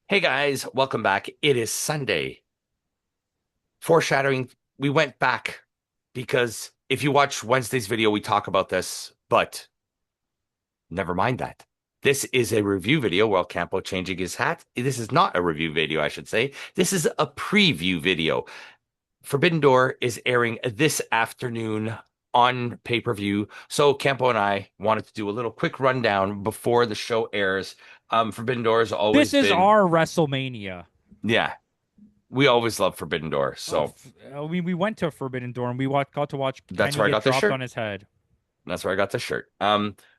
Hey guys, welcome back. It is Sunday. Foreshadowing, we went back because if you watch Wednesday's video, we talk about this, but never mind that. This is a review video while Campo changing his hat. This is not a review video, I should say. This is a preview video. Forbidden Door is airing this afternoon on pay-per-view. So Campo and I wanted to do a little quick rundown before the show airs. Forbidden Door has This always is been, our WrestleMania. yeah, we always love Forbidden Door. Oh, So we went to Forbidden Door and got to watch that's Kenny where I get got the dropped on shirt. his head. That's where I got the shirt.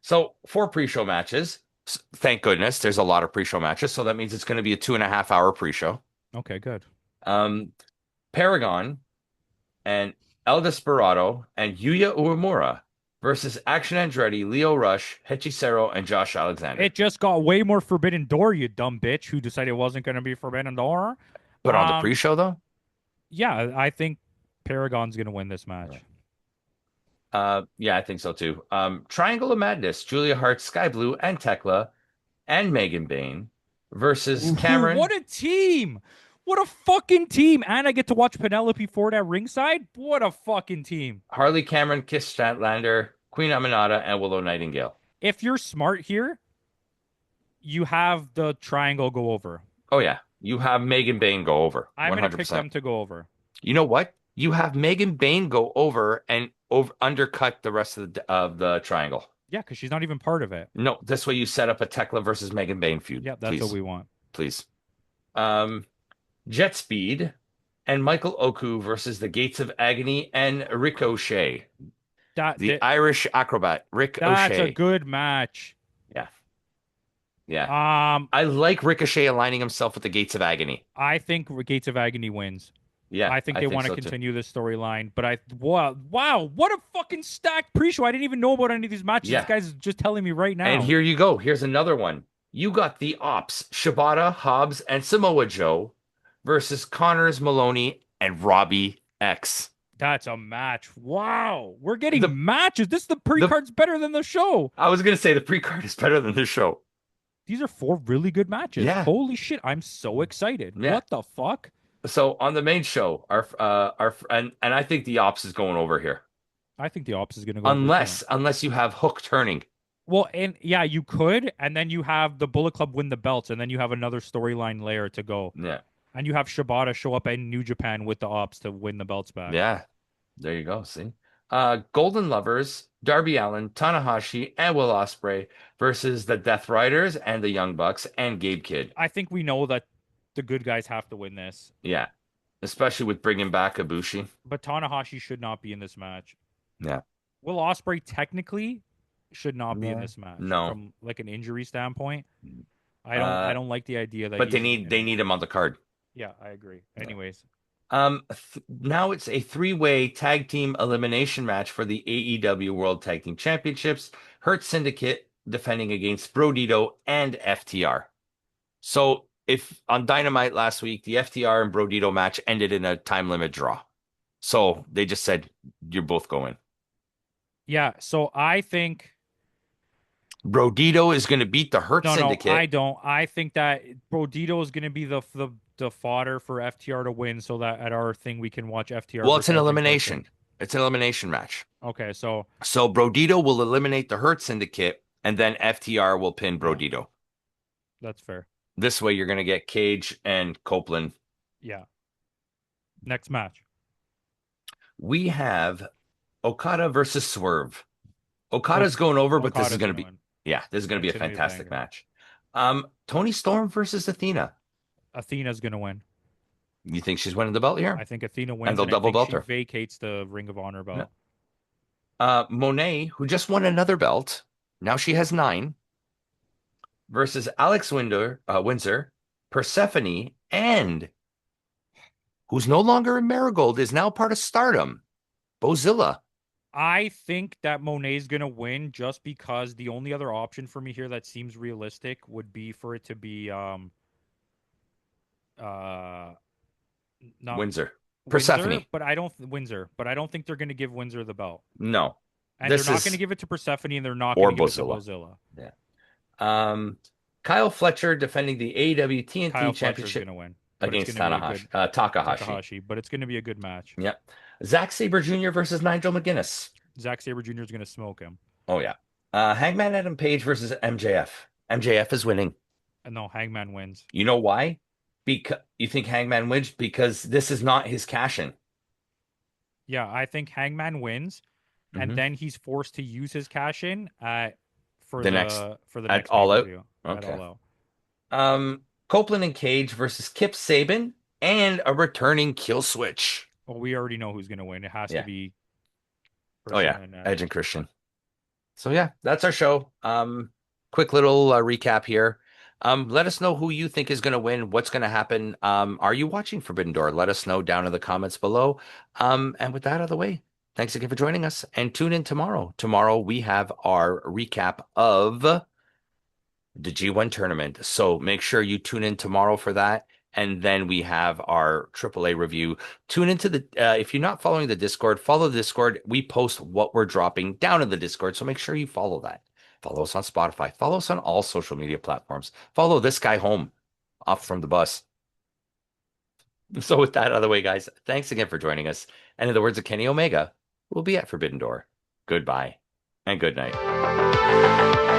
So four pre-show matches. Thank goodness there's a lot of pre-show matches. So that means it's going to be a 2.5 hour pre-show. Okay, good. Um, Paragon and El Desperado and Yuya Uemura versus Action Andretti, Leo Rush, Hechicero, and Josh Alexander. It just got way more Forbidden Door, you dumb bitch who decided it wasn't going to be Forbidden Door. But on the pre-show though, Yeah, I think Paragon's going to win this match. yeah, I think so too. Triangle of Madness, Julia Hart, Sky Blue, and Tekla, and Megan Bayne versus Ooh, Cameron. what a team! What a fucking team! And I get to watch Penelope Ford at ringside. What a fucking team! Harley Cameron, Kiss Statlander, Queen Aminata, and Willow Nightingale. If you're smart here, you have the triangle go over. Oh yeah, you have Megan Bayne go over I'm gonna pick 100%. them to go over. You know what? You have Megan Bayne go over and undercut the rest of the triangle. Yeah, because she's not even part of it. No, this way you set up a Tekla versus Megan Bayne feud. Yeah, that's what Please, we want. please. Um, Jet Speed and Michael Oku versus the Gates of Agony and Rick O'Shea, That, the that Irish acrobat. Rick that's a O'Shea. good match. Yeah, yeah. Um, I like Ricochet aligning himself with the Gates of Agony. I think Gates of Agony wins. Yeah, I think I they think want to so too. continue this storyline, but wow, what a fucking stacked pre-show. I didn't even know about any of these matches. This Yeah. guy's just telling me right And now. here you go. Here's another one. You got the Ops, Shibata, Hobbs, and Samoa Joe versus Connors, Maloney, and Robbie X. That's a match. Wow, we're getting The matches. This the the pre-card's better than the show. I was gonna say the pre-card is better than the show. These are four really good matches. Yeah, Holy shit, I'm so excited. yeah. What the fuck? So on the main show, our and I think the Ops is going over here. I think the Ops is going to go over too. Unless you have Hook turning. Well, and yeah, you could, and then you have the Bullet Club win the belts, and then you have another storyline layer to go, Yeah, and you have Shibata show up in New Japan with the Ops to win the belts back. yeah. There you go. See, Golden Lovers, Darby Allin, Tanahashi, and Will Ospreay versus the Death Riders and the Young Bucks and Gabe Kidd. I think we know that the good guys have to win this, Yeah, especially with bringing back Ibushi. but Tanahashi should not be in this match. Yeah. Will Ospreay technically should not be in No. this match No. from like an injury standpoint. I Uh, don't like the idea that but he's they need him on the card. yeah, I agree. Yeah. Anyways, Now it's a three-way tag team elimination match for the AEW World Tag Team Championships. Hurt Syndicate defending against Brodito and FTR. So if on Dynamite last week, the FTR and Brodito match ended in a time limit draw. So they just said you're both going. yeah, so I think Brodito is going to beat the Hurt no, I Syndicate. don't. I think that Brodito is going to be the fodder for FTR to win, so that at our thing we can watch FTR Well, it's versus an every elimination. person. It's an elimination match. Okay, so So Brodito will eliminate the Hurt Syndicate, and then FTR will pin yeah, Brodito. that's fair. This way, you're going to get Cage and Copeland. Yeah. Next match. We have Okada versus Swerve. Okada's going over, but this is Okada's going to gonna be, win. yeah, this is going to be a It's gonna be a fantastic banger. match. Tony Storm versus Athena. Athena's gonna win. You think she's winning the belt I here? think Athena And wins, they'll and I double think belt she her. vacates the Ring of Honor No. belt. Monet, who just won another belt, now she has 9, versus Alex Windsor, Persephone, and who's no longer in Marigold, is now part of Stardom, Bozilla. I think that Monet's gonna win just because the only other option for me here that seems realistic would be for it to be uh not Windsor. Windsor, Persephone. but I don't Windsor, but I don't think they're gonna give Windsor the belt. No. And they're This not gonna is give it to Persephone and they're not or gonna give it to Bozilla. Bozilla. Yeah. Um, Kyle Fletcher defending the AEW TNT Kyle Fletcher's Championship gonna win, but it's against gonna be a good Takahashi. Takahashi. But it's gonna be a good match. Yep. Zack Sabre Jr. versus Nigel McGuinness. Zack Sabre Jr. is gonna smoke him. Oh yeah. Hangman Adam Page versus MJF. MJF is winning. And no, Hangman wins. You know why? Because you think Hangman wins because this is not his cash in. Yeah, I think Hangman wins, and then he's forced to use his cash in The next for the at next pay All per Out. view at Okay. All Out. Copeland and Cage versus Kip Sabian and a returning kill switch. Well, we already know who's gonna win. It has to Yeah. be Oh Christian yeah. and Edge Edge. and Christian. So yeah, that's our show. Quick little recap here. Let us know who you think is going to win, what's going to happen. Are you watching Forbidden Door? Let us know down in the comments below. And with that out of the way, thanks again for joining us and tune in tomorrow. Tomorrow we have our recap of the G1 tournament. So make sure you tune in tomorrow for that. And then we have our AAA review. Tune into if you're not following the Discord, follow the Discord. We post what we're dropping down in the Discord. So make sure you follow that. Follow us on Spotify. Follow us on all social media platforms. Follow this guy home off from the bus. So with that out of the way, guys, thanks again for joining us. And in the words of Kenny Omega, we'll be at Forbidden Door. Goodbye and good night.